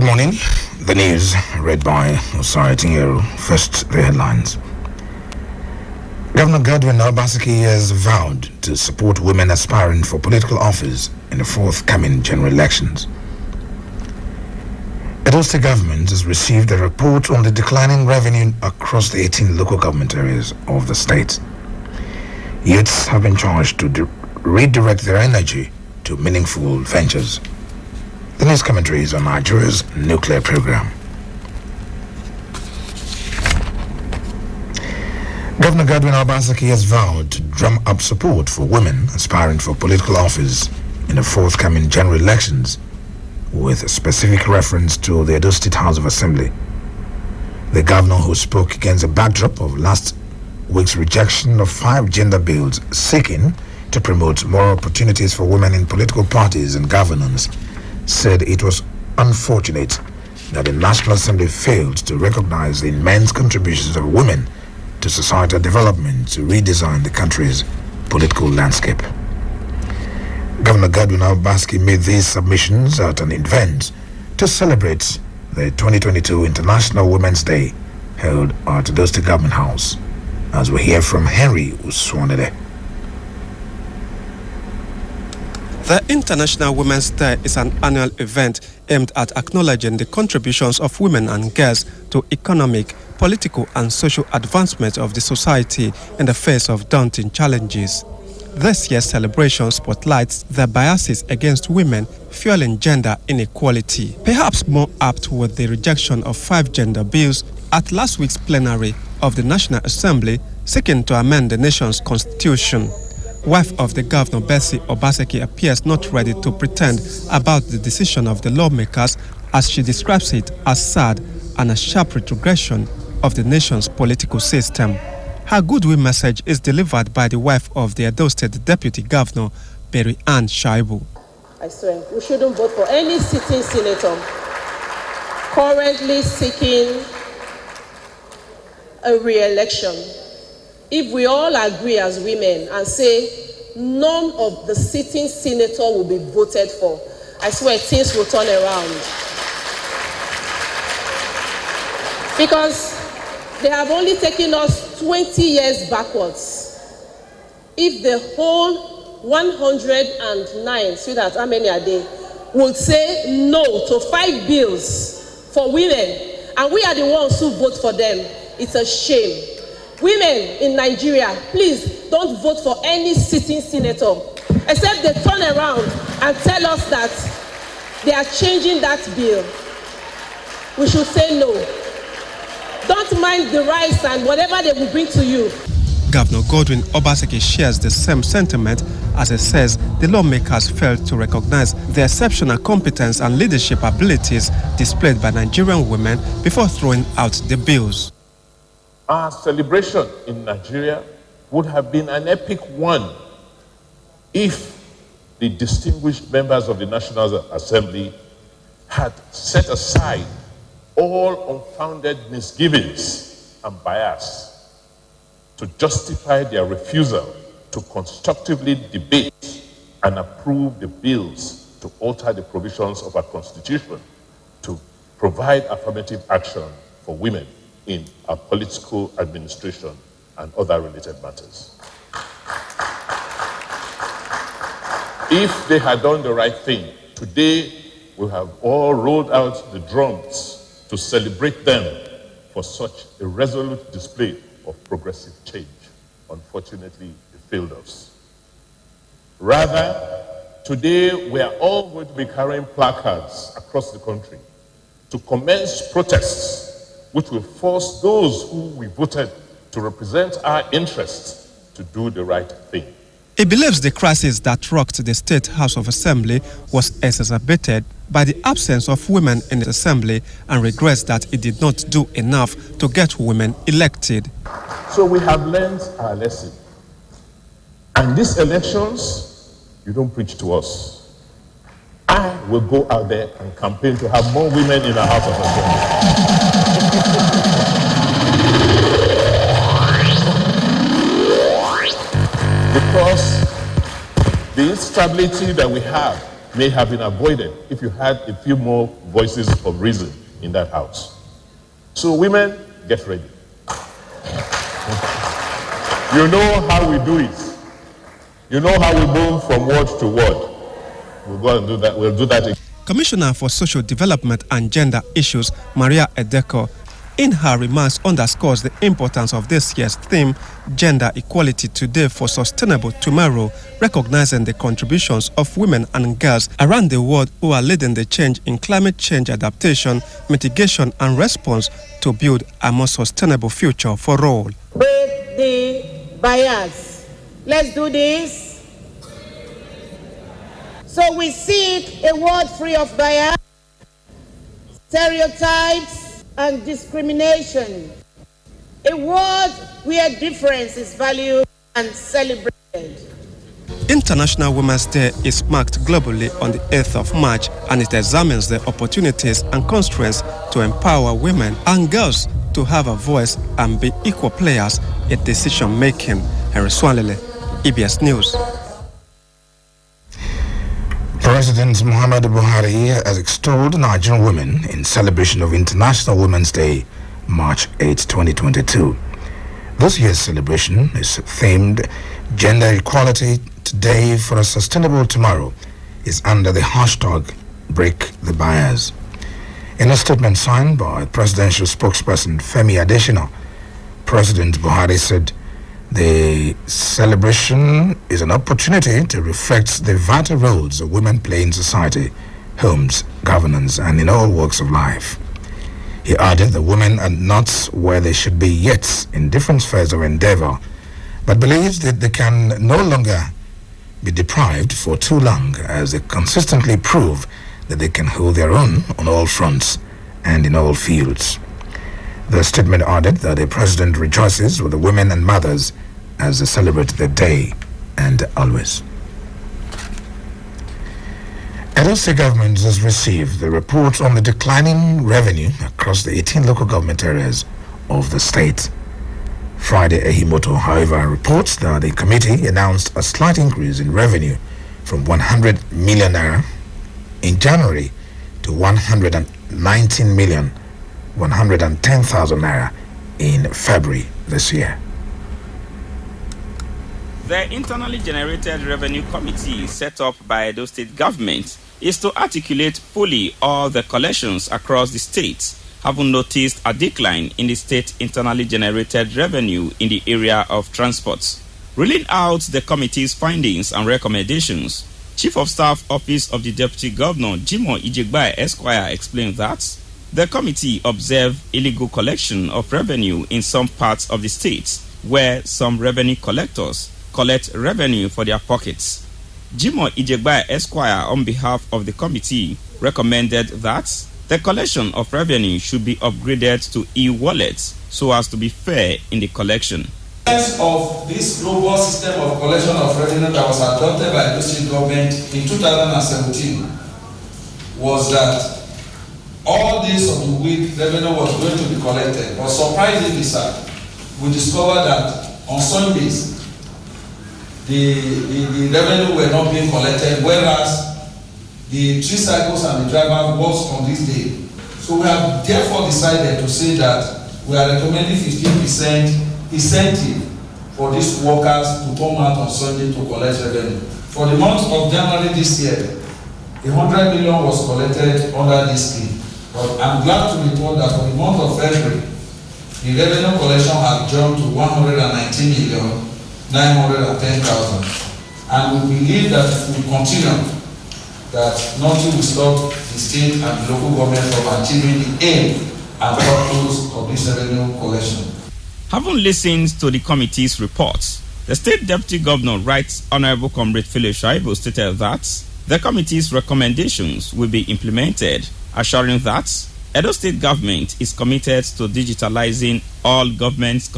morning. The news read by Osai Tinyero. First, the headlines. Governor Godwin Obaseki has vowed to support women aspiring for political office in the forthcoming general elections. Edo State government has received a report on the declining revenue across the 18 local government areas of the state. Youths have been charged to redirect their energy to meaningful ventures. The news commentary is on Nigeria's nuclear program. Governor Godwin Obaseki has vowed to drum up support for women aspiring for political office in the forthcoming general elections, with a specific reference to the Edo State House of Assembly. The governor, who spoke against the backdrop of last week's rejection of 5 gender bills seeking to promote more opportunities for women in political parties and governance, said it was unfortunate that the National Assembly failed to recognize the immense contributions of women to societal development to redesign the country's political landscape. Governor Godwin Obaseki made these submissions at an event to celebrate the 2022 International Women's Day held at the State Government House, as we hear from Henry Uswanede. The International Women's Day is an annual event aimed at acknowledging the contributions of women and girls to economic, political and social advancement of the society in the face of daunting challenges. This year's celebration spotlights the biases against women fueling gender inequality, perhaps more apt with the rejection of 5 gender bills at last week's plenary of the National Assembly seeking to amend the nation's constitution. Wife of the governor, Bessie Obaseki, appears not ready to pretend about the decision of the lawmakers, as she describes it as sad and a sharp retrogression of the nation's political system. Her goodwill message is delivered by the wife of the Edo State Deputy Governor, Berry Ann Shaibu. I swear, we shouldn't vote for any sitting senator currently seeking a re-election. If we all agree as women and say none of the sitting senator will be voted for, I swear things will turn around. Because they have only taken us 20 years backwards. If the whole 109, see that how many are there, would say no to 5 bills for women, and we are the ones who vote for them, it's a shame. Women in Nigeria, please don't vote for any sitting senator, except they turn around and tell us that they are changing that bill. We should say no. Don't mind the rice and whatever they will bring to you. Governor Godwin Obaseki shares the same sentiment, as he says the lawmakers failed to recognize the exceptional competence and leadership abilities displayed by Nigerian women before throwing out the bills. Our celebration in Nigeria would have been an epic one if the distinguished members of the National Assembly had set aside all unfounded misgivings and bias to justify their refusal to constructively debate and approve the bills to alter the provisions of our Constitution to provide affirmative action for women in our political administration and other related matters. If they had done the right thing, today we have all rolled out the drums to celebrate them for such a resolute display of progressive change. Unfortunately, it failed us. Rather, today we are all going to be carrying placards across the country to commence protests which will force those who we voted to represent our interests to do the right thing. He believes the crisis that rocked the State House of Assembly was exacerbated by the absence of women in the Assembly and regrets that it did not do enough to get women elected. So we have learned our lesson. And these elections, you don't preach to us. I will go out there and campaign to have more women in our House of Assembly. Because the instability that we have may have been avoided if you had a few more voices of reason in that house. So women, get ready. You know how we do it. You know how we move from word to word. We'll go and do that. We'll do that again. Commissioner for Social Development and Gender Issues, Maria Edeko, in her remarks underscores the importance of this year's theme, Gender Equality Today for Sustainable Tomorrow, recognizing the contributions of women and girls around the world who are leading the change in climate change adaptation, mitigation and response to build a more sustainable future for all. Break the bias. Let's do this. So we seek a world free of bias, stereotypes, and discrimination. A world where difference is valued and celebrated. International Women's Day is marked globally on the 8th of March, and it examines the opportunities and constraints to empower women and girls to have a voice and be equal players in decision-making. Henry Swanlele, EBS News. President Muhammadu Buhari has extolled Nigerian women in celebration of International Women's Day, March 8, 2022. This year's celebration is themed Gender Equality Today for a Sustainable Tomorrow, is under the hashtag Break the Bias. In a statement signed by presidential spokesperson Femi Adesina, President Buhari said the celebration is an opportunity to reflect the vital roles of women play in society, homes, governance, and in all walks of life. He added that women are not where they should be yet in different spheres of endeavor, but believes that they can no longer be deprived for too long as they consistently prove that they can hold their own on all fronts and in all fields. The statement added that the president rejoices with the women and mothers as they celebrate the day and always. Edo State government has received the report on the declining revenue across the 18 local government areas of the state. Friday Ehimoto, however, reports that the committee announced a slight increase in revenue from 100 million naira in January to 119 million 110,000 naira in February this year. The internally generated revenue committee set up by Edo State government is to articulate fully all the collections across the state, having noticed a decline in the state internally generated revenue in the area of transport. Reeling out the committee's findings and recommendations, Chief of Staff Office of the Deputy Governor Jimoh Ijegbai Esquire explained that the committee observed illegal collection of revenue in some parts of the state where some revenue collectors collect revenue for their pockets. Jimoh Ijegbai Esquire, on behalf of the committee, recommended that the collection of revenue should be upgraded to e-wallets so as to be fair in the collection. Of this global system of collection of revenue that was adopted by the state government in 2017 was that all days of the week revenue was going to be collected. But surprisingly, sir, we discovered that on Sundays the revenue were not being collected, whereas the tricycles and the driver works on this day. So we have therefore decided to say that we are recommending 15% incentive for these workers to come out on Sunday to collect revenue. For the month of January this year, 100 million was collected under this scheme. But I'm glad to report that for the month of February, the revenue collection has jumped to 119,910,000. And we believe that if we continue, that nothing will stop the state and the local government from achieving the aim and purpose of this revenue collection. Having listened to the committee's reports, the State Deputy Governor, Right Honorable Comrade Philip Shaibu, stated that the committee's recommendations will be implemented, assuring that Edo State government is committed to digitalizing all government's